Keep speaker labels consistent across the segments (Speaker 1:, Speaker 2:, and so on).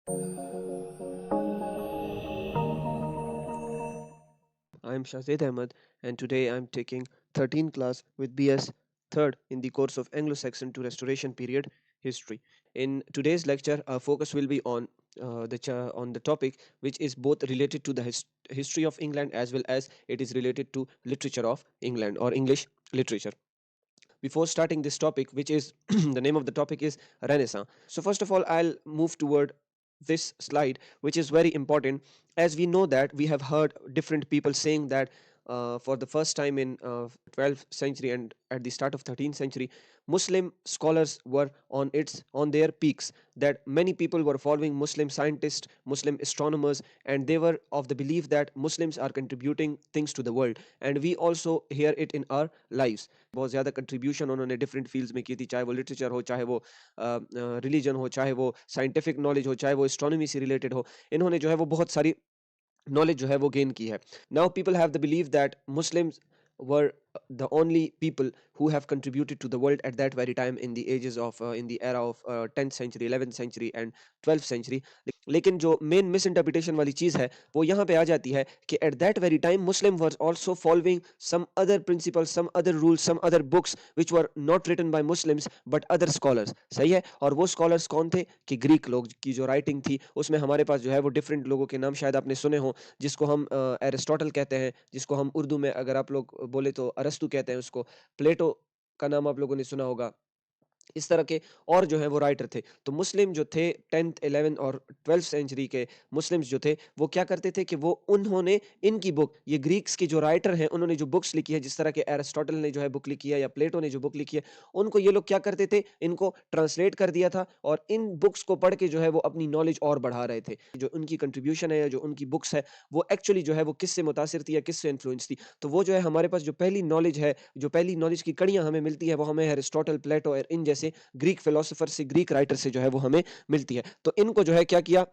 Speaker 1: I'm Shazid Ahmed, and today I'm taking 13th class with BS third in the course of Anglo-Saxon to Restoration period history. In today's lecture, our focus will be on on the topic which is both related to the history of England as well as it is related to literature of England or English literature. Before starting this topic, which is the name of the topic is Renaissance. So first of all, I'll move toward this slide, which is very important, as we know that we have heard different people saying that for the first time in 12th century and at the start of 13th century, Muslim scholars were on their peaks. That many people were following Muslim scientists, Muslim astronomers, and they were of the belief that Muslims are contributing things to the world, and we also hear it in our lives. बहुत ज़्यादा contribution उन्होंने different fields में की थी, चाहे वो literature हो, चाहे वो रिलीजन हो, चाहे वो साइंटिफिक नॉलेज हो, चाहे वो एस्ट्रोनॉमी से रिलेटेड हो। इन्होंने जो है वो बहुत सारी नॉलेज जो है वो गेन की है। Now people have the believe that Muslims were the only people who have contributed to the world at that very time in the ages of in the era of 10th century, 11th century and 12th century. लेकिन जो main miss interpretation वाली चीज़ है वो यहाँ पे आ जाती है कि at that very time Muslim were also following some other principle, some other rules, some other books which were not written by Muslims but other scholars. सही है। और वो स्कॉलर्स कौन थे कि ग्रीक लोग की जो राइटिंग थी उसमें हमारे पास जो है वो डिफरेंट लोगों के नाम शायद आपने सुने हों, जिसको हम एरिस्टोटल कहते हैं, जिसको हम उर्दू में अगर आप लोग बोले तो अरस्तु कहते हैं उसको। प्लेटो का नाम आप लोगों ने सुना होगा। इस तरह के और जो है वो राइटर थे। तो मुस्लिम जो थे 10th 11th और 12th सेंचुरी के मुस्लिम्स जो थे वो क्या करते थे कि वो उन्होंने इनकी बुक, ये ग्रीक्स के जो राइटर हैं उन्होंने जो बुक्स लिखी है, जिस तरह के एरिस्टोटल ने जो है बुक लिखी है या प्लेटो ने जो बुक लिखी है, उनको ये लोग क्या करते थे, इनको ट्रांसलेट कर दिया था और इन बुक्स को पढ़ के जो है वो अपनी नॉलेज और बढ़ा रहे थे। जो उनकी कंट्रीब्यूशन है या जो उनकी बुक्स है वो एक्चुअली जो है वो किससे मुतासिर थी या किससे इन्फ्लुएंस थी। तो वो जो है हमारे पास जो पहली नॉलेज है, जो पहली नॉलेज की कड़ियाँ हमें मिलती है वो हमें एरिस्टोटल, प्लेटो और इन जैसे ग्रीक फिलोसोफर से, ग्रीक राइटर से जो है वो हमें मिलती है। तो इनको जो है क्या किया,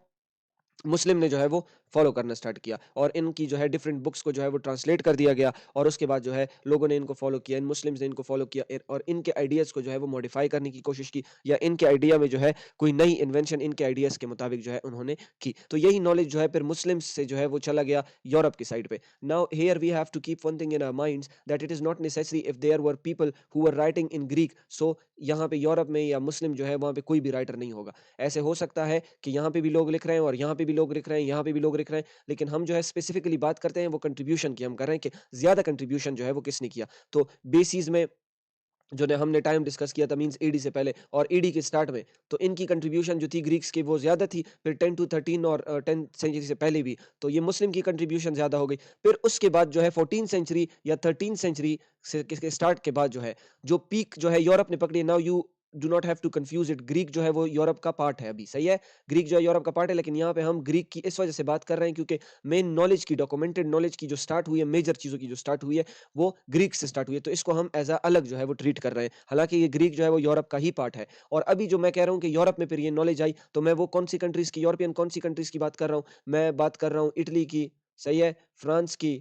Speaker 1: मुस्लिम ने जो है वो फॉलो करना स्टार्ट किया और इनकी जो है डिफरेंट बुक्स को जो है वो ट्रांसलेट कर दिया गया और उसके बाद जो है लोगों ने इनको फॉलो किया, इन मुस्लिम्स ने इनको फॉलो किया और इनके आइडियाज़ को जो है वो मॉडिफाई करने की कोशिश की या इनके आइडिया में जो है कोई नई इन्वेंशन इनके आइडियाज़ के मुताबिक जो है उन्होंने की। तो यही नॉलेज जो है फिर मुस्लिम्स से जो है वो चला गया यूरोप की साइड पे। Now here we have to keep one thing in our minds that it is not necessary if there were people who were writing in Greek, so यहाँ पे यूरोप में या मुस्लिम जो है वहाँ पे कोई भी राइटर नहीं होगा। ऐसे हो सकता है कि यहाँ पे भी लोग लिख रहे हैं और यहाँ पे भी लोग लिख रहे हैं, यहाँ पे भी लोग लिख रहे हैं, लेकिन हम जो है स्पेसिफिकली बात करते हैं वो कंट्रीब्यूशन की हम कर रहे हैं कि ज़्यादा कंट्रीब्यूशन जो है वो किसने किया। तो बेसिस में जो ने हमने टाइम डिस्कस किया था मींस ईडी से पहले और ईडी के स्टार्ट में, तो इनकी कंट्रीब्यूशन जो थी ग्रीक्स की वो ज़्यादा थी, फिर 10 टू 13 और 10th सेंचुरी से पहले भी, तो ये मुस्लिम की कंट्रीब्यूशन ज़्यादा हो गई। फिर उसके बाद जो है 14th सेंचुरी या 13th सेंचुरी से के स्टार्ट के बाद जो है, जो पीक जो है यूरोप ने पकड़ी, now you do not have to confuse it, Greek जो है वो यूरोप का पार्ट है अभी, सही है? ग्रीक जो है यूरोप का पार्ट है, लेकिन यहाँ पे हम ग्रीक की इस वजह से बात कर रहे हैं क्योंकि मेन नॉलेज की, डॉक्यूमेंटेड नॉलेज की जो स्टार्ट हुई है, मेजर चीज़ों की जो स्टार्ट हुई है, वो ग्रीक से स्टार्ट हुई है, तो इसको हम एज़ अ अलग जो है वो ट्रीट कर रहे हैं। हालाँकि ये ग्रीक जो है वो यूरोप का ही पार्ट है और अभी जो मैं कह रहा हूँ कि यूरोप में फिर ये नॉलेज आई, तो मैं वो कौन-सी कंट्रीज़ की, यूरोपियन कौन-सी कंट्रीज़ की बात कर रहा हूँ? मैं बात कर रहा हूँ इटली की, सही है? फ्रांस की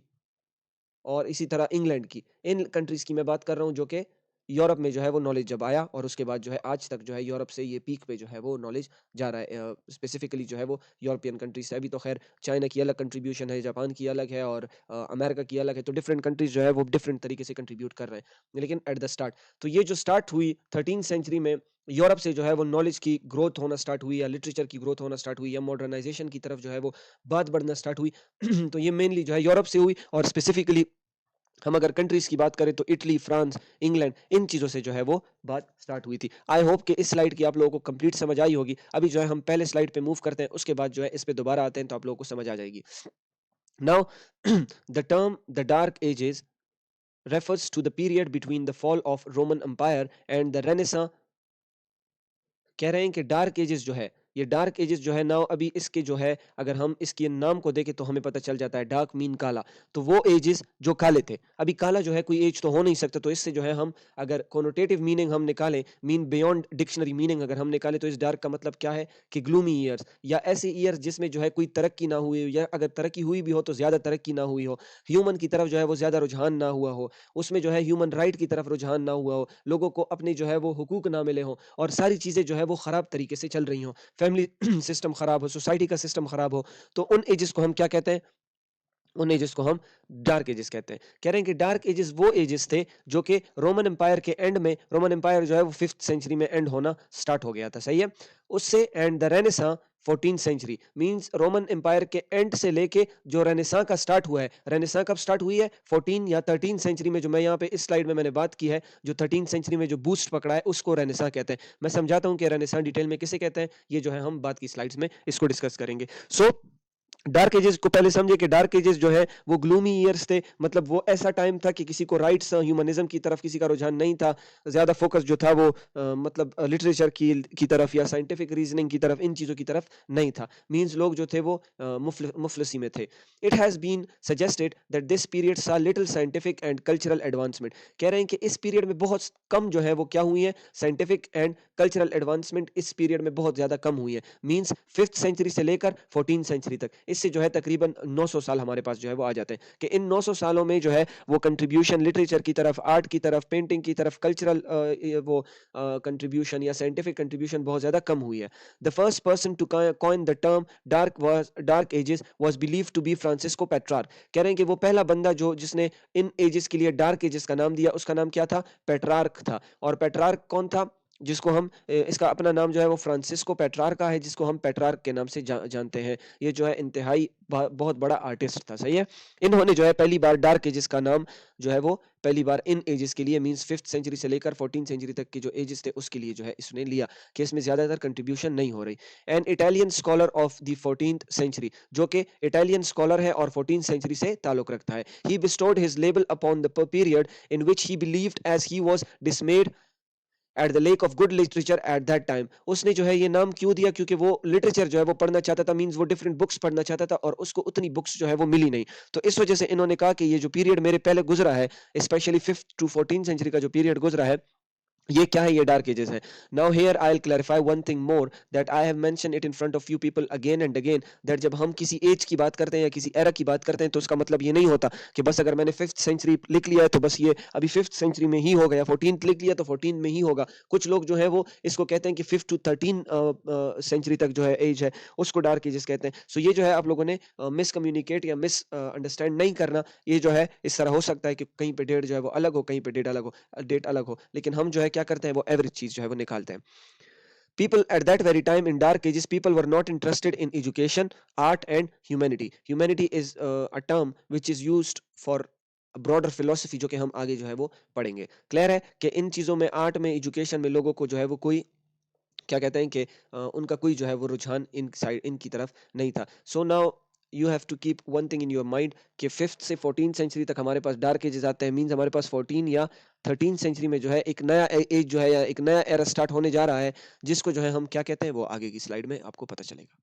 Speaker 1: और इसी तरह इंग्लैंड की। इन कंट्रीज़ की मैं बात कर रहा हूँ जो कि यूरोप में जो है वो नॉलेज जब आया और उसके बाद जो है आज तक जो है यूरोप से ये पीक पे जो है वो नॉलेज जा रहा है। स्पेसिफिकली जो है वो यूरोपियन कंट्रीज़ से। अभी तो ख़ैर चाइना की अलग कंट्रीब्यूशन है, जापान की अलग है और अमेरिका की अलग है, तो डिफरेंट कंट्रीज़ जो है वो डिफरेंट तरीके से कंट्रीब्यूट कर रहे हैं। लेकिन एट द स्टार्ट, तो ये जो स्टार्ट हुई 13th सेंचुरी में, यूरोप से जो है वो नॉलेज की ग्रोथ होना स्टार्ट हुई या लिटरेचर की ग्रोथ होना स्टार्ट हुई या मॉडर्नाइज़ेशन की तरफ जो है वो बात बढ़ना स्टार्ट हुई। तो ये मेनली जो है यूरोप से हुई और स्पेसिफिकली हम अगर कंट्रीज़ की बात करें तो इटली, फ्रांस, इंग्लैंड, इन चीज़ों से जो है वो बात स्टार्ट हुई थी। आई होप कि इस स्लाइड की आप लोगों को कंप्लीट समझ आई होगी। अभी जो है हम पहले स्लाइड पे मूव करते हैं, उसके बाद जो है इस पे दोबारा आते हैं तो आप लोगों को समझ आ जाएगी। Now the term the dark ages refers to the period between the fall of Roman Empire and the Renaissance। कह रहे हैं कि डार्क एजेस जो है, ये डार्क एजेस जो है ना, अभी इसके जो है अगर हम इसके नाम को देखें तो हमें पता चल जाता है डार्क मीन काला। तो वो एजेस जो काले थे, अभी काला जो है कोई एज तो हो नहीं सकता, तो इससे जो है हम अगर कोनोटेटिव मीनिंग हम निकालें, मीन बियॉन्ड डिक्शनरी मीनिंग अगर हम निकालें, तो इस डार्क का मतलब क्या है कि ग्लूमी ईयर्स या ऐसे ईयर्स जिसमें जो है कोई तरक्की ना हुई हो या अगर तरक्की हुई भी हो तो ज़्यादा तरक्की ना हुई हो, ह्यूमन की तरफ जो है वो ज़्यादा रुझान ना हुआ हो, उसमें जो है ह्यूमन राइट की तरफ रुझान ना हुआ हो, लोगों को अपने जो है वो हुकूक ना मिले हों और सारी चीज़ें जो है वो ख़राब तरीके से चल रही हों। फैमिली सिस्टम खराब हो, सोसाइटी का सिस्टम खराब हो, तो उन एजेस को हम क्या कहते हैं? उन एजेस को हम डार्क एजेस कहते हैं। कह रहे हैं कि डार्क एजेस वो एजेस थे जो कि रोमन एम्पायर के एंड में, रोमन एम्पायर जो है वो 5th सेंचुरी में एंड होना स्टार्ट हो गया था, सही है? उससे and the Renaissance 14th century means Roman Empire के एंड से लेके जो रेनेसां का स्टार्ट हुआ है, रेनेसां कब स्टार्ट हुई है? 14 या 13 सेंचुरी में, जो मैं यहाँ पे इस स्लाइड में मैंने बात की है, जो 13 सेंचुरी में जो बूस्ट पकड़ा है उसको रेनेसां कहते हैं। मैं समझाता हूँ कि रेनेसां डिटेल में किसे कहते हैं, ये जो है हम बात की स्लाइड्स में इसको डिस्कस करेंगे। सो डार्क एजेस को पहले समझे कि डार्क एजेस जो है वो ग्लूमी ईयर्स थे, मतलब वो ऐसा टाइम था कि किसी को राइट्स ह्यूमनिज्म की तरफ किसी का रुझान नहीं था, ज्यादा फोकस जो था वो मतलब लिटरेचर की तरफ या साइंटिफिक रीजनिंग की तरफ, इन चीजों की तरफ नहीं था। मींस लोग जो थे वो मुफलसी में थे। It has been suggested that this period saw little scientific and cultural advancement. कह रहे हैं कि इस पीरियड में बहुत कम जो है वो क्या हुई है, साइंटिफिक एंड कल्चरल एडवांसमेंट इस पीरियड में बहुत ज्यादा कम हुई है। मींस 5th सेंचुरी से लेकर 14 सेंचुरी तक, इससे जो है तकरीबन 900 साल हमारे पास जो है वो आ जाते हैं कि इन 900 सालों में जो है वो कंट्रीब्यूशन लिटरेचर की तरफ, आर्ट की तरफ, पेंटिंग की तरफ, कल्चरल वो कंट्रीब्यूशन या साइंटिफिक कंट्रीब्यूशन बहुत ज्यादा कम हुई है। The first person to coin the term dark ages was believed to be Francisco Petrarch. कह रहे हैं कि वो पहला बंदा जो जिसने इन एजेस के लिए डार्क एजेस का नाम दिया, उसका नाम क्या था? पेट्रार्क था। और पेट्रार्क कौन था? जिसको हम इसका अपना नाम जो है वो फ्रांसिस्को पेट्रार्का है, जिसको हम पेट्रार्क के नाम से जानते हैं। ये जो है इंतहाई बहुत बड़ा आर्टिस्ट था, सही है? इन्होंने जो है पहली बार डार्क एजेस का नाम जो है वो पहली बार इन एजेस के लिए मींस 5th सेंचुरी से लेकर 14 सेंचुरी तक के जो एजेस थे उसके लिए जो है इसने लिया कि इसमें ज्यादातर कंट्रीब्यूशन नहीं हो रही। An Italian scholar of the 14th century, जो कि इटालियन स्कॉलर है और 14th सेंचुरी से ताल्लुक रखता है। ही bestowed his label upon the period in which he believed as he was dismayed at the lake of good literature at that time. उसने जो है ये नाम क्यों दिया? क्योंकि वो लिटरेचर जो है वो पढ़ना चाहता था, मींस वो डिफरेंट बुक्स पढ़ना चाहता था और उसको उतनी बुक्स जो है वो मिली नहीं। तो इस वजह से इन्होंने कहा कि ये जो पीरियड मेरे पहले गुजरा है, स्पेशली 5th to 14 सेंचुरी का जो पीरियड गुजरा है, ये क्या है? ये डार्क एजेस है। Now here I will clarify one thing more that I have mention it in front of you people again and again, that जब हम किसी एज की बात करते हैं या किसी एरा की बात करते हैं तो उसका मतलब ये नहीं होता कि बस अगर मैंने 5th सेंचुरी लिख लिया है तो बस ये अभी 5th सेंचुरी में ही हो गया, 14th लिख लिया तो 14 में ही होगा। कुछ लोग जो है वो इसको कहते हैं कि 5th to 13 सेंचुरी तक जो है एज है उसको डार्क एजेस कहते हैं। सो ये जो है आप लोगों ने मिसकम्युनिकेट या मिस अंडरस्टैंड नहीं करना। ये जो है इस तरह हो सकता है कि कहीं पे डेट जो है वो अलग हो, कहीं पे डेट अलग हो, लेकिन हम जो है क्या करते हैं वो एवरेज चीज जो है वो निकालते हैं। People at that very time in dark ages, people were not interested in education, art and humanity. Humanity is a term which is used for broader philosophy, जो कि हम आगे जो है वो पढ़ेंगे। क्लियर है कि इन चीजों में, आर्ट में, एजुकेशन में लोगों को जो है वो कोई क्या कहते हैं कि उनका कोई जो है वो रुझान इन साइड इनकी तरफ नहीं था। So now you have to keep one thing in your mind कि 5th से 14 सेंचुरी तक हमारे पास डार्क एजेस आते हैं, मींस हमारे पास 14 या 13 सेंचुरी में जो है एक नया एज जो है या एक नया एरा स्टार्ट होने जा रहा है, जिसको जो है हम क्या कहते हैं वो आगे की स्लाइड में आपको पता चलेगा।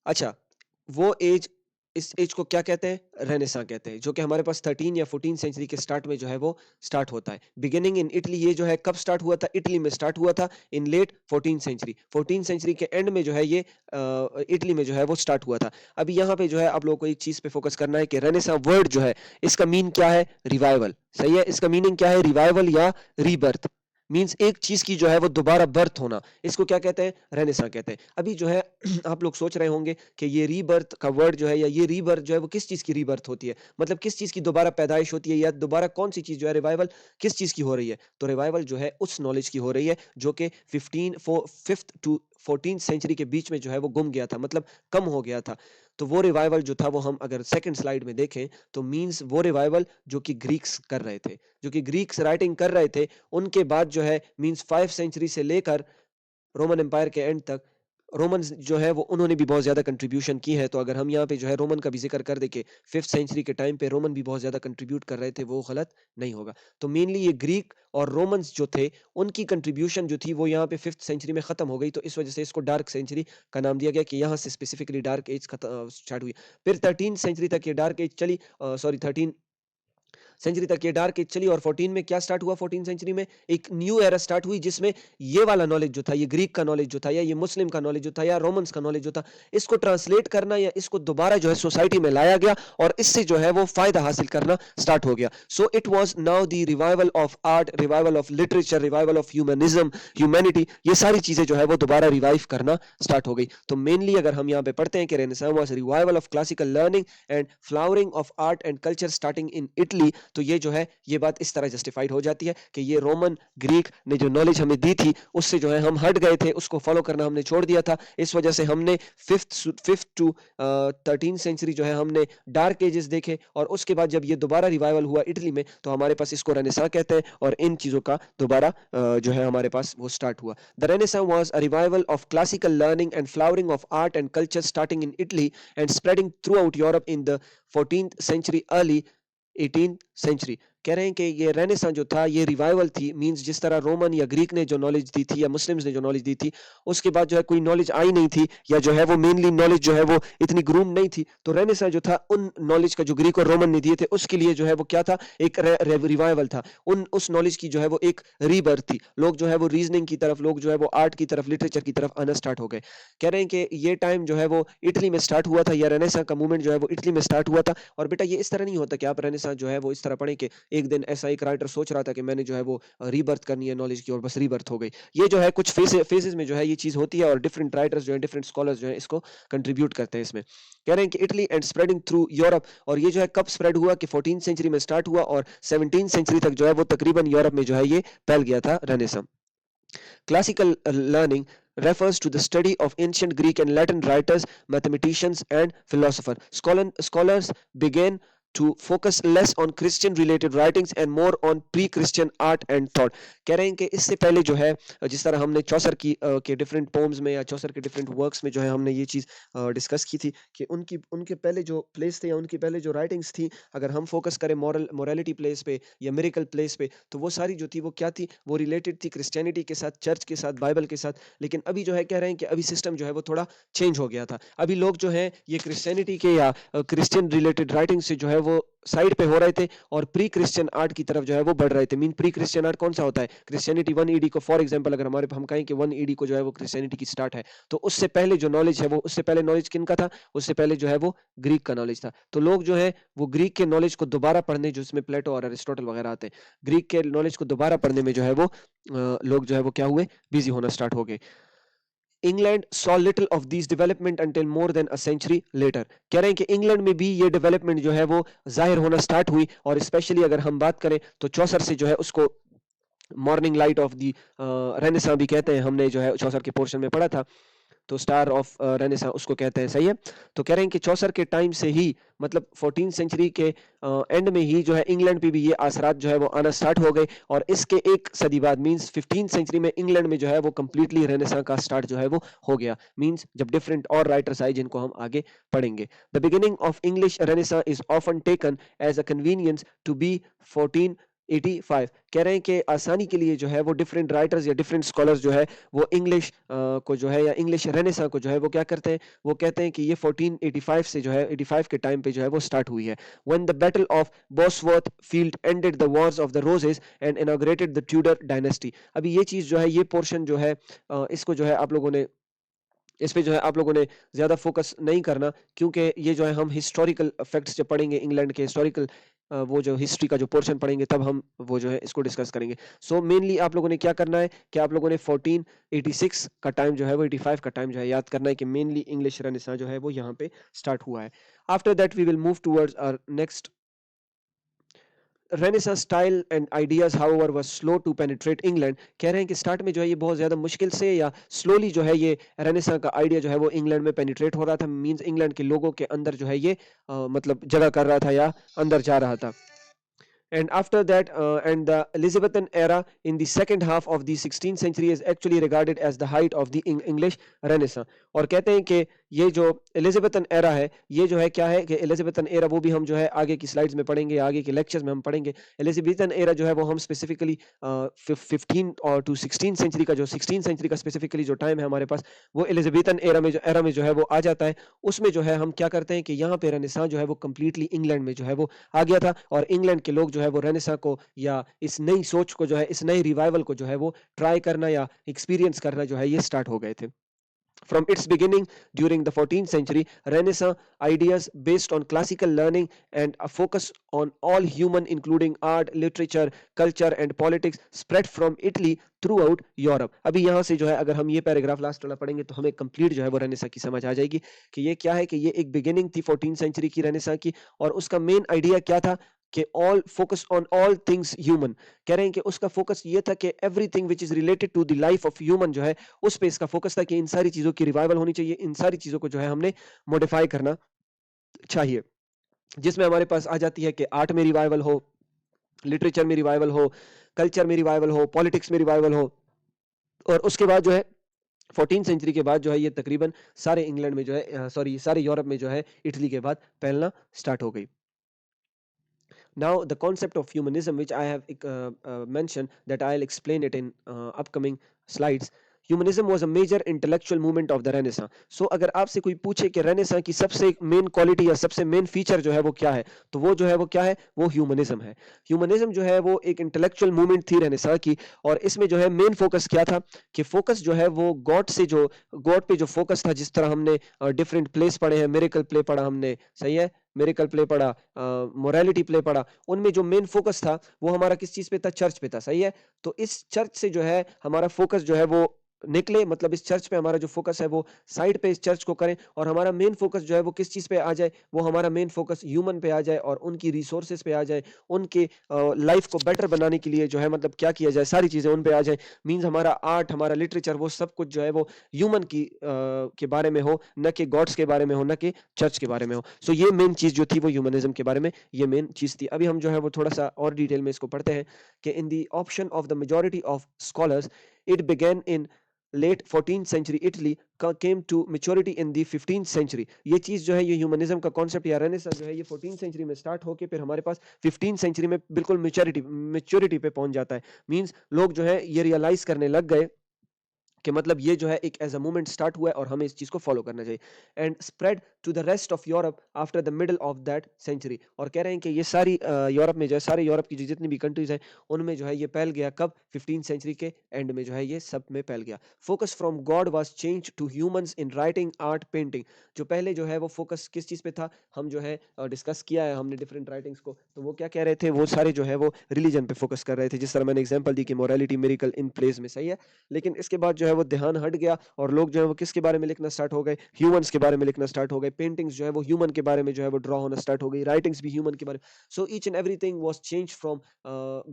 Speaker 1: अच्छा, वो एज, इस एज को क्या कहते हैं? रेनेसां कहते हैं, जो कि हमारे पास 13 या 14 सेंचुरी के स्टार्ट में जो है वो स्टार्ट होता है। बिगिनिंग इन इटली, ये जो है कब स्टार्ट हुआ था? इटली में स्टार्ट हुआ था इन लेट 14 सेंचुरी। 14 सेंचुरी के एंड में जो है ये इटली में जो है वो स्टार्ट हुआ था। अभी यहाँ पे जो है आप लोगों को एक चीज पे फोकस करना है कि रेनेसां वर्ड जो है इसका मीन क्या है? रिवाइवल। सही है? इसका मीनिंग क्या है? रिवाइवल या रीबर्थ। मींस एक चीज की जो है वो दोबारा बर्थ होना, इसको क्या कहते हैं? रेनेसां कहते हैं। अभी जो है आप लोग सोच रहे होंगे कि ये रीबर्थ का वर्ड जो है या ये रीबर्थ जो है वो किस चीज की रीबर्थ होती है, मतलब किस चीज की दोबारा पैदाइश होती है या दोबारा कौन सी चीज जो है रिवाइवल किस चीज की हो रही है? तो रिवाइवल जो है उस नॉलेज की हो रही है जो कि 5th to 14 सेंचुरी के बीच में जो है वो गुम गया था, मतलब कम हो गया था। तो वो रिवाइवल जो था वो हम अगर सेकंड स्लाइड में देखें तो मींस वो रिवाइवल जो कि ग्रीक्स कर रहे थे, जो कि ग्रीक्स राइटिंग कर रहे थे, उनके बाद जो है मींस 5 सेंचुरी से लेकर रोमन एम्पायर के एंड तक रोमन्स जो है वो उन्होंने भी बहुत ज़्यादा कंट्रीब्यूशन की है। तो अगर हम यहाँ पे जो है रोमन का भी ज़िक्र कर दें कि 5th सेंचुरी के टाइम पे रोमन भी बहुत ज़्यादा कंट्रीब्यूट कर रहे थे, वो गलत नहीं होगा। तो मेनली ये ग्रीक और रोमन्स जो थे उनकी कंट्रीब्यूशन जो थी वो यहाँ पे 5th सेंचुरी में ख़त्म हो गई, तो इस वजह से इसको डार्क सेंचुरी का नाम दिया गया कि यहाँ से स्पेसिफिकली डार्क एज स्टार्ट हुई। फिर 13 सेंचुरी तक ये डार्क एज चली, सॉरी 13 सेंचुरी तक ये डार्क एज चली और 14 में क्या स्टार्ट हुआ? 14 सेंचुरी में एक न्यू एरा स्टार्ट हुई जिसमें ये वाला नॉलेज जो था, ये ग्रीक का नॉलेज जो था या ये मुस्लिम का नॉलेज जो था या रोमन्स का नॉलेज जो था, इसको ट्रांसलेट करना या इसको दोबारा जो है सोसाइटी में लाया गया और इससे जो है वो फायदा हासिल करना स्टार्ट हो गया। So it was now the revival of art, revival of literature, revival of humanism, humanity, ये सारी चीजें जो है वो दोबारा रिवाइव करना स्टार्ट हो गई। तो मेनली अगर हम यहाँ पे पढ़ते हैं कि renaissance was revival of classical learning and flowering of art and culture starting in Italy, तो ये जो है ये बात इस तरह जस्टिफाइड हो जाती है कि ये रोमन ग्रीक ने जो नॉलेज हमें दी थी उससे जो है हम हट गए थे, उसको फॉलो करना हमने छोड़ दिया था। इस वजह से हमने फिफ्थ टू 13 सेंचुरी जो है हमने डार्क एजेस देखे और उसके बाद जब ये दोबारा रिवाइवल हुआ इटली में तो हमारे पास इसको रेनेसां कहते हैं और इन चीजों का दोबारा जो है हमारे पास वो स्टार्ट हुआ। The renaissance was a revival of classical learning and flowering of art and culture starting in Italy and spreading through out Europe in the 14th century, early 18th century। कह रहे हैं कि ये रेनेसां जो था ये revival थी, means जिस तरह रोमन या ग्रीक ने जो नॉलेज दी थी या मुस्लिम्स ने जो नॉलेज दी थी उसके बाद जो है कोई नॉलेज आई नहीं थी या जो है वो मेनली नॉलेज जो है वो इतनी ग्रूम नहीं थी, तो रेनेसां जो था उन नॉलेज का जो ग्रीक और रोमन ने दिए थे उसके लिए जो है वो क्या था, एक रिवाइवल था। उस नॉलेज की जो है वो एक रीबर्थ थी। लोग जो है वो रीजनिंग की तरफ, लोग जो है वो आर्ट की तरफ, लिटरेचर की तरफ आना स्टार्ट हो गए। कह रहे हैं कि ये टाइम जो है वो इटली में स्टार्ट हुआ था या रेनेसां का मूवमेंट जो है वो इटली में स्टार्ट हुआ था। और बेटा ये इस तरह नहीं होता कि आप रेनेसां जो है वो इस तरह पढ़ें कि एक दिन ऐसा एक राइटर सोच रहा था कि मैंने जो है वो रीबर्थ करनी है नॉलेज की और बस रीबर्थ हो गई। ये जो है कुछ फेजेस में जो है ये चीज होती है और डिफरेंट राइटर्स जो है, डिफरेंट स्कॉलर्स जो है इसको कंट्रीब्यूट करते हैं इसमें। कह रहे हैं कि Italy and spreading through Europe, और ये जो है कब स्प्रेड हुआ कि 14 सेंचुरी में स्टार्ट हुआ और 17 सेंचुरी तक जो है वो तकरीबन यूरोप में जो है ये फैल गया था renaissance. Classical learning refers to the study of ancient Greek and Latin writers, mathematicians, and philosophers. Scholars began to focus less on Christian related writings and more on pre-Christian art and thought. कह रहे हैं कि इससे पहले जो है जिस तरह हमने चौसर की के डिफरेंट पोम्स में या चौसर के डिफरेंट वर्क्स में जो है हमने ये चीज़ डिस्कस की थी कि उनके पहले जो प्लेस थे या उनकी पहले जो राइटिंग्स थी, अगर हम फोकस करें मोरालिटी प्लेस पे या मिरेकल प्लेस पे, तो वो सारी जो थी वो क्या थी, वो रिलेटेड थी क्रिश्चियनिटी के साथ, चर्च के साथ, बाइबल के साथ। लेकिन अभी जो है कह रहे हैं कि अभी सिस्टम जो है वो थोड़ा चेंज हो गया था। अभी लोग जो है ये क्रिश्चियनिटी के या क्रिश्चियन रिलेटेड राइटिंग से जो है वो साइड पे हो रहे थे और प्री क्रिश्चियन आर्ट की तरफ जो है वो बढ़ रहे थे। मीन प्री क्रिश्चियन आर्ट कौन सा होता है? क्रिश्चियनिटी 1 ईडी को, फॉर एग्जांपल अगर हमारे हम कहें कि 1 ईडी को जो है वो क्रिश्चियनिटी की स्टार्ट है, तो उससे पहले जो नॉलेज है वो, उससे पहले नॉलेज किन का था? उससे पहले जो है वो ग्रीक का नॉलेज था। तो लोग जो है वो ग्रीक के नॉलेज को दोबारा पढ़ने, जो इसमें प्लेटो और अरिस्टोटल वगैरह आते हैं, ग्रीक के नॉलेज को दोबारा पढ़ने में जो है वो लोग जो है वो क्या हुए, बिजी होना स्टार्ट हो गए। England saw little of this development until more than a century later. कह रहे हैं कि इंग्लैंड में भी ये डेवलपमेंट जो है वो जाहिर होना स्टार्ट हुई, और स्पेशली अगर हम बात करें तो चौसर से जो है उसको morning light of the renaissance भी कहते हैं। हमने जो है चौसर के पोर्शन में पढ़ा था, तो स्टार ऑफ रेनेसां उसको कहते हैं, सही है। तो कह रहे हैं कि चौसर के टाइम से ही, मतलब 14 सेंचुरी के एंड में ही जो है इंग्लैंड पे भी ये असरात जो है वो आना स्टार्ट हो गए, और इसके एक सदी बाद मींस 15 सेंचुरी में इंग्लैंड में जो है वो कंप्लीटली रेनेसां का स्टार्ट जो है वो हो गया। मींस जब डिफरेंट और राइटर्स आए जिनको हम आगे पढ़ेंगे। The beginning of English Renaissance is often taken as a convenience to be 1485। कह रहे हैं कि आसानी के लिए जो है वो डिफरेंट राइटर्स या डिफरेंट स्कॉलर्स जो है वो इंग्लिश को जो है या इंग्लिश रेनेसां को जो है वो क्या करते हैं, वो कहते हैं कि ये 1485 से जो है 85 के टाइम पे जो है वो स्टार्ट हुई है। When the battle of Bosworth field ended the Wars of the roses and inaugurated the Tudor dynasty. अभी ये चीज जो है, ये पोर्शन जो है इसको जो है आप लोगों ने, इस पे जो है आप लोगों ने ज़्यादा फोकस नहीं करना, क्योंकि ये जो है हम हिस्टोरिकल फैक्ट्स जब पढ़ेंगे, इंग्लैंड के हिस्टोरिकल वो जो हिस्ट्री का जो पोर्शन पढ़ेंगे तब हम वो जो है इसको डिस्कस करेंगे। सो मेनली आप लोगों ने क्या करना है कि आप लोगों ने 1486 का टाइम जो है वो 85 का टाइम जो है याद करना है कि मेनली इंग्लिश रेनेसां जो है वो यहाँ पे स्टार्ट हुआ है। After that we will move towards our next. Renaissance style and ideas however was slow to penetrate England। कह रहे हैं कि स्टार्ट में जो है ये बहुत ज़्यादा मुश्किल से या स्लोली जो है ये रेनेसां का आइडिया जो है वो इंग्लैंड में पेनिट्रेट हो रहा था। मींस इंग्लैंड के लोगों के अंदर जो है ये मतलब जगह कर रहा था या अंदर जा रहा था। And after that, and the Elizabethan era in the second half of the 16th century is actually regarded as the height of the English Renaissance। और कहते हैं कि ये जो एलिजाबेथन एरा है, ये जो है क्या है कि एलिजाबेथन एरा वो भी हम जो है आगे की स्लाइड्स में पढ़ेंगे, आगे के लेक्चर्स में हम पढ़ेंगे। एलिजाबेथन एरा जो है वो हम स्पेसिफिकली 15 और टू 16 सेंचुरी का, जो 16 सेंचुरी का स्पेसिफिकली जो टाइम है हमारे पास, वो एलिजाबेथन एरा में जो है वो आ जाता है। उसमें जो है हम क्या करते हैं कि यहाँ पे रेनेसां जो है वो कंप्लीटली इंग्लैंड में जो है वो आ गया था, और इंग्लैंड के लोग जो है वो रेनेसां को या इस नई सोच को जो है, इस नए रिवाइवल को जो है वो ट्राई करना या एक्सपीरियंस करना जो है ये स्टार्ट हो गए थे। From its beginning during the 14th century, Renaissance ideas based on classical learning and a focus on all human, including art, literature, culture, and politics, spread from Italy throughout Europe. अभी यहाँ से जो है अगर हम ये पैराग्राफ लास्ट वाला पढ़ेंगे तो हमें कंप्लीट जो है वो रेनेसा की समझ आ जाएगी कि ये क्या है, कि ये एक बिगिनिंग थी 14th सेंचुरी की रेनेसा की, और उसका मेन आइडिया क्या था कि all focus on all things human. कह रहे हैं कि उसका फोकस ये था कि everything which is related to the life of human जो है उस पे इसका फोकस था कि इन सारी चीजों की रिवाइवल होनी चाहिए, इन सारी चीजों को जो है हमने मॉडिफाई करना चाहिए, जिसमें हमारे पास आ जाती है कि आर्ट में रिवाइवल हो, लिटरेचर में रिवाइवल हो, कल्चर में रिवाइवल हो, पॉलिटिक्स में रिवाइवल हो। और उसके बाद जो है 14 सेंचुरी के बाद जो है ये तकरीबन सारे इंग्लैंड में जो है, सॉरी सारे यूरोप में जो है इटली के बाद फैलना स्टार्ट हो गई। Now, the concept of humanism, which I have mentioned, that I'll explain it in upcoming slides. Humanism was a major intellectual movement of the Renaissance. So, अगर आपसे कोई पूछे कि रेनेसां की सबसे मेन क्वालिटी या सबसे मेन फीचर जो है वो क्या है, तो वो जो है वो क्या है, वो ह्यूमनिज्म है। ह्यूमनिज्म जो है वो एक इंटेलेक्चुअल मूवमेंट थी रेनेसां की, और इसमें जो है मेन फोकस क्या था कि फोकस जो है वो गॉड से जो गॉड पे जो फोकस था, जिस तरह हमने डिफरेंट प्लेस पढ़े हैं, मिरेकल प्ले पढ़ा हमने, सही है, मिरेकल प्ले पढ़ा, मोरालिटी प्ले पढ़ा, उनमें जो मेन फोकस था वो हमारा किस चीज पे था, चर्च पे था, सही है। तो इस चर्च से जो है हमारा फोकस जो है वो निकले, मतलब इस चर्च पे हमारा जो फोकस है वो साइड पे इस चर्च को करें, और हमारा मेन फोकस जो है वो किस चीज पे आ जाए, वो हमारा मेन फोकस ह्यूमन पे आ जाए और उनकी रिसोर्सेज पे आ जाए, उनके लाइफ को बेटर बनाने के लिए जो है मतलब क्या किया जाए, सारी चीजें उन पे आ जाए। मींस हमारा आर्ट, हमारा लिटरेचर, वो सब कुछ जो है वो ह्यूमन की के बारे में हो, न कि गॉड्स के बारे में हो, न कि चर्च के बारे में हो। सो ये मेन चीज जो थी वो ह्यूमनिज्म के बारे में ये मेन चीज थी। अभी हम जो है वो थोड़ा सा और डिटेल में इसको पढ़ते हैं कि in the option of the majority of scholars it began in late 14th century Italy came to maturity in the 15th century। ये चीज जो है, ये ह्यूमनिज्म का कॉन्सेप्ट या रेनेसां जो है ये 14th सेंचुरी में स्टार्ट होके फिर हमारे पास 15th सेंचुरी में बिल्कुल मेच्योरिटी पे पहुंच जाता है। मींस लोग जो है ये रियलाइज करने लग गए कि मतलब ये जो है एक एज अ मूवमेंट स्टार्ट हुआ है और हमें इस चीज को फॉलो करना चाहिए, and spread to the rest of Europe after the middle of that century. और कह रहे हैं कि ये सारी यूरोप में जो है, सारे यूरोप की जो जितनी भी कंट्रीज हैं उनमें जो है ये फैल गया कब, 15th सेंचुरी के एंड में जो है ये सब में फैल गया। Focus from God was change to humans in writing, art, painting. जो पहले जो है वो फोकस किस चीज पे था, हम जो है डिस्कस किया है हमने डिफरेंट राइटिंग्स को, तो वो क्या कह रहे थे, वो सारे जो है वो रिलीजन पे फोकस कर रहे थे, जिस तरह मैंने एग्जांपल दी कि मोरालिटी, मिरेकल इन प्लेस में, सही है। लेकिन इसके बाद जो है वो ध्यान हट गया और लोग जो है वो किसके बारे में लिखना स्टार्ट हो गए, ह्यूमंस के बारे में लिखना स्टार्ट हो गए। पेंटिंग्स जो है वो ह्यूमन के बारे में जो है वो ड्रॉ होना स्टार्ट हो गई, राइटिंग्स भी ह्यूमन के बारे में। So each and everything was change from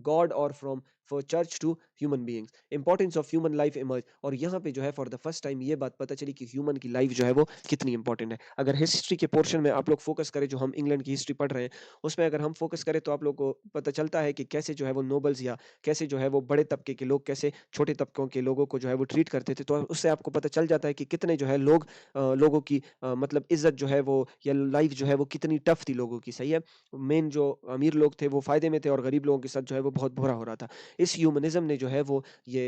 Speaker 1: God और from for church to human beings. Importance of human life emerge. और यहाँ पे जो है फॉर द फर्स्ट टाइम ये बात पता चली कि ह्यूमन की लाइफ जो है वो कितनी इंपॉर्टेंट है। अगर हिस्ट्री के पोर्शन में आप लोग फोकस करें, जो हम इंग्लैंड की हिस्ट्री पढ़ रहे हैं उसमें अगर हम फोकस करें, तो आप लोग को पता चलता है कि कैसे जो है वो नोबल्स या कैसे जो है वो बड़े तबके के लोग कैसे छोटे तबकों के लोगों को जो है वो ट्रीट करते थे। तो उससे आपको पता चल जाता है कि कितने जो है लोग लोगों की मतलब इज्जत जो है वो या लाइफ जो है वो कितनी टफ थी लोगों की, सही है। मेन जो अमीर लोग थे वो फायदे में थे और गरीब लोगों के साथ जो है वो बहुत बुरा हो रहा था। इस ह्यूमनिज्म ने जो है वो ये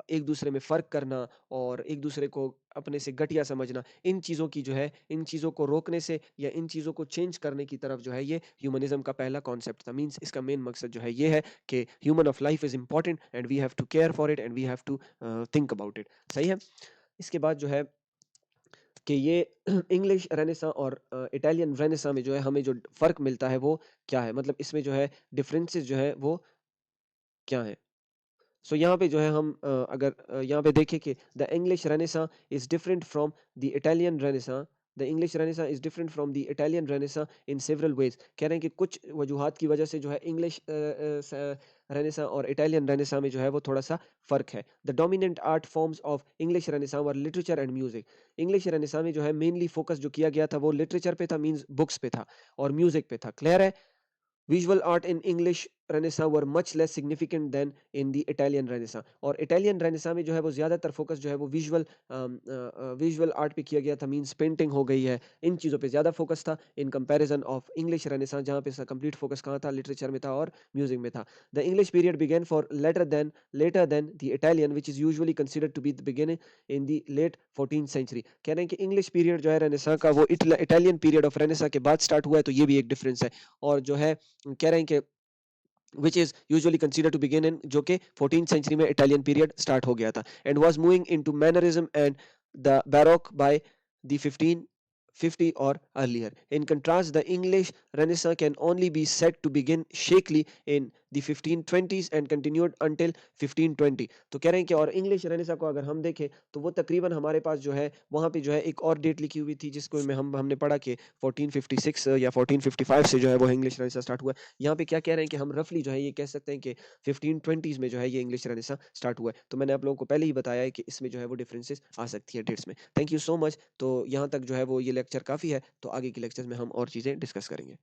Speaker 1: एक दूसरे में फर्क करना और एक दूसरे को अपने से घटिया समझना, इन चीज़ों की जो है, इन चीज़ों को रोकने से या इन चीज़ों को चेंज करने की तरफ जो है ये ह्यूमनिज्म का पहला कॉन्सेप्ट था। मींस इसका मेन मकसद जो है ये है कि human of life is important and we have to care for it and we have to think about it, सही है। इसके बाद जो है कि ये इंग्लिश रेनेसां और इटालियन रेनेसां में जो है हमें जो फ़र्क मिलता है वो क्या है? मतलब इसमें जो है डिफरेंसेस जो है वो क्या हैं? सो यहाँ पे जो है हम अगर यहाँ पे देखें कि the English Renaissance is different from the Italian Renaissance. The English Renaissance is different from the Italian Renaissance in several ways. कह रहे हैं कि कुछ वजूहात की वजह से जो है इंग्लिश रेनेसां और इटालियन रेनेसां में जो है वो थोड़ा-सा फ़र्क है। The dominant art forms of English renaissance were literature and music. English renaissance में जो है मेनली फ़ोकस जो किया गया था वो लिटरेचर पे था, मीन्स बुक्स पे था और म्यूज़िक पे था। क्लियर है? Visual art in English Renaissance were much less significant than in the Italian Renaissance। और इटालियन रेनेसां में जो है वो ज़्यादातर फोकस जो है वो विजुअल आर्ट पे किया गया था, मींस पेंटिंग हो गई है, इन चीज़ों पे ज़्यादा फोकस था in comparison of English renaissance, जहाँ पे इसका कंप्लीट फोकस कहाँ था, लिटरेचर में था और म्यूजिक में था। The English period began for later than the Italian which is usually considered to be the beginning in the late 14th century. कह रहे हैं कि इंग्लिश पीरियड जो है रेनेसां का वो इटालियन पीरियड ऑफ रेनेसां के बाद स्टार्ट हुआ है, तो ये भी एक डिफरेंस है। और जो है कह रहे हैं कि which is usually considered to begin in जो कि 14th century में Italian period start हो गया था and was moving into mannerism and the Baroque by the 1550 or earlier. In contrast, the English Renaissance can only be said to begin shakily in the 1520s and continued until 1520. तो कह रहे हैं कि और English Renaissance को अगर हम देखें तो वो तकरीबन हमारे पास जो है वहाँ पे जो है एक और डेट लिखी हुई थी जिसको में हमने पढ़ा कि 1456 या 1455 से जो है वो इंग्लिश रेनेसा स्टार्ट हुआ। यहाँ पे क्या कह रहे हैं कि हम रफली जो है ये कह सकते हैं कि 1520s में जो है ये इंग्लिश रेनेसा स्टार्ट हुआ है। तो मैंने आप लोगों को पहले ही बताया है कि इसमें जो है वो डिफरेंसेस आ सकती है डेट्स में। Thank you so much. तो यहाँ तक जो है वो ये लेक्चर काफ़ी है, तो आगे के लेक्चर्स में हम और चीज़ें डिस्कस करेंगे।